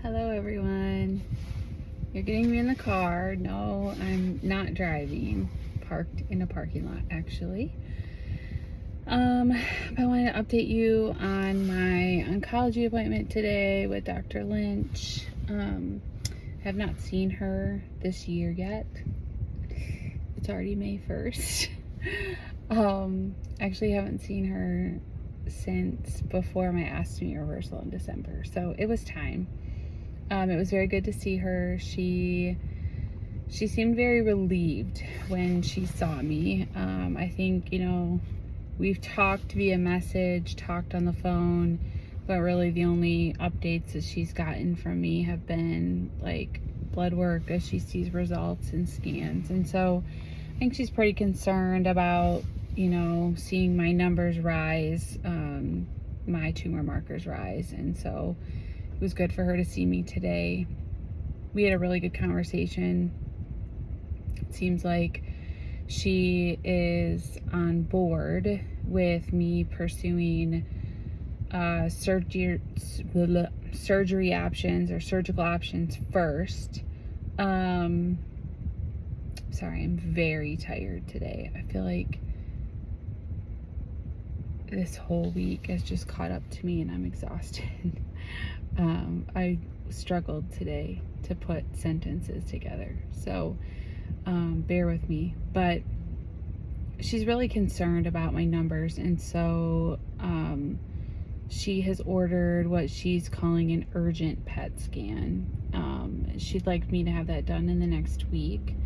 Hello everyone. You're getting me in the car. No, I'm not driving. Parked in a parking lot actually. But I want to update you on my oncology appointment today with Dr. Lynch. Have not seen her this year yet. It's already May 1st. Actually haven't seen her since before my ostomy reversal in December. So it was time. It was very good to see her. She seemed very relieved when she saw me. I think, we've talked via message, talked on the phone, but really the only updates that she's gotten from me have been like blood work as she sees results and scans. And so I think she's pretty concerned about, seeing my numbers rise, my tumor markers rise. And so it was good for her to see me today. We had a really good conversation. It seems like she is on board with me pursuing surgery options or surgical options first. Sorry, I'm very tired today. I feel like this whole week has just caught up to me and I'm exhausted. I struggled today to put sentences together, so bear with me. But she's really concerned about my numbers, and so she has ordered what she's calling an urgent PET scan. She'd like me to have that done in the next week.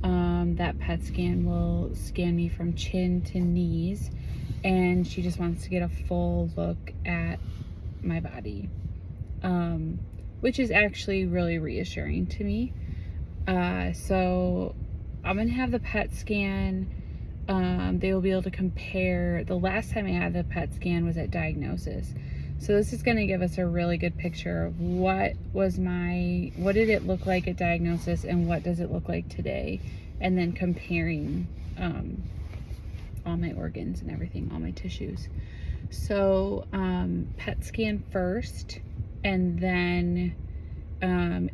That PET scan will scan me from chin to knees, and she just wants to get a full look at my body, which is actually really reassuring to me. So I'm gonna have the PET scan. They will be able to compare. The last time I had the PET scan was at diagnosis. So this is gonna give us a really good picture of what did it look like at diagnosis and what does it look like today, and then comparing all my organs and everything, all my tissues. So PET scan first, and then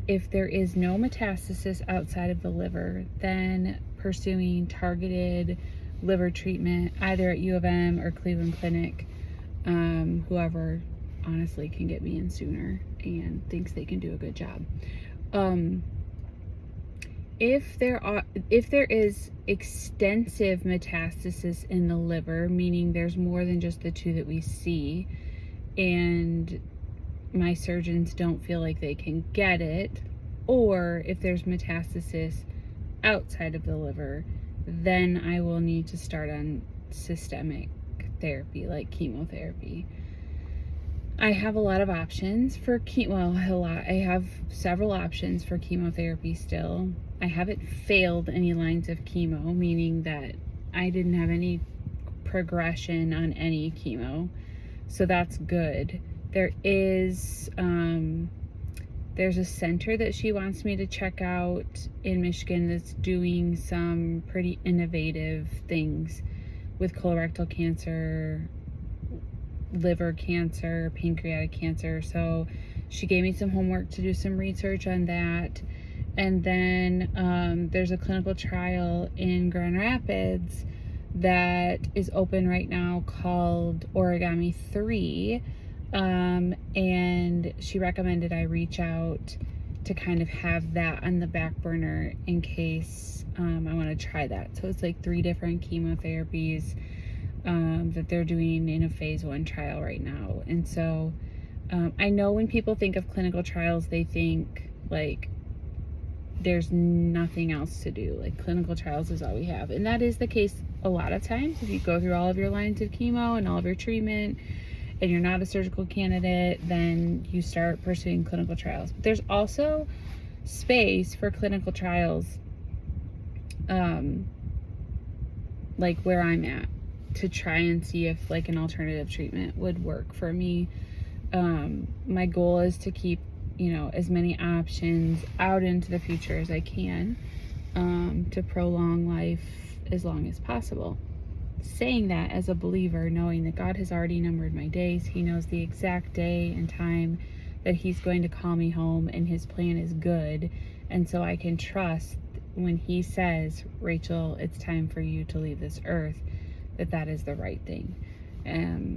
if there is no metastasis outside of the liver, then pursuing targeted liver treatment either at U of M or Cleveland Clinic, whoever honestly can get me in sooner and thinks they can do a good job. If there is extensive metastasis in the liver, meaning there's more than just the two that we see, and my surgeons don't feel like they can get it, or if there's metastasis outside of the liver, then I will need to start on systemic therapy, like chemotherapy. I have a lot of options for I have several options for chemotherapy still. I haven't failed any lines of chemo, meaning that I didn't have any progression on any chemo. So that's good. There's a center that she wants me to check out in Michigan that's doing some pretty innovative things with colorectal cancer, liver cancer, pancreatic cancer. So she gave me some homework to do some research on that. And then there's a clinical trial in Grand Rapids that is open right now called Origami 3. And she recommended I reach out to kind of have that on the back burner in case I want to try that. So it's like 3 different chemotherapies that they're doing in a phase 1 trial right now. And so I know when people think of clinical trials, they think like there's nothing else to do. Like clinical trials is all we have. And that is the case a lot of times. If you go through all of your lines of chemo and all of your treatment and you're not a surgical candidate, then you start pursuing clinical trials. But there's also space for clinical trials like where I'm at, to try and see if like an alternative treatment would work for me. My goal is to keep as many options out into the future as I can, to prolong life as long as possible. Saying that as a believer, knowing that God has already numbered my days. He knows the exact day and time that he's going to call me home and his plan is good. And so I can trust when he says, Rachel, it's time for you to leave this earth, that is the right thing.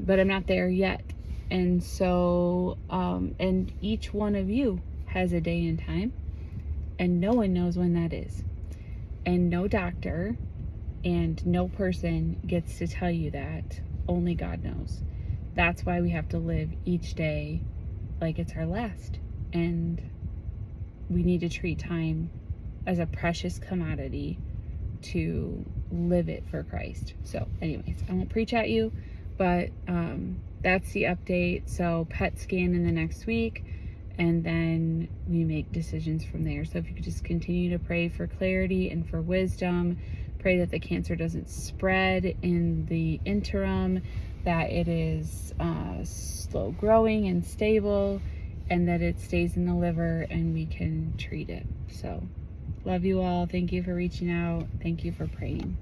But I'm not there yet. And so, and each one of you has a day and time, and no one knows when that is. And no doctor and no person gets to tell you that. Only God knows. That's why we have to live each day like it's our last. And we need to treat time as a precious commodity to live it for Christ. So anyways, I won't preach at you, but that's the update. So PET scan in the next week, and then we make decisions from there. So if you could just continue to pray for clarity and for wisdom, pray that the cancer doesn't spread in the interim, that it is slow growing and stable, and that it stays in the liver and we can treat it. So love you all. Thank you for reaching out. Thank you for praying.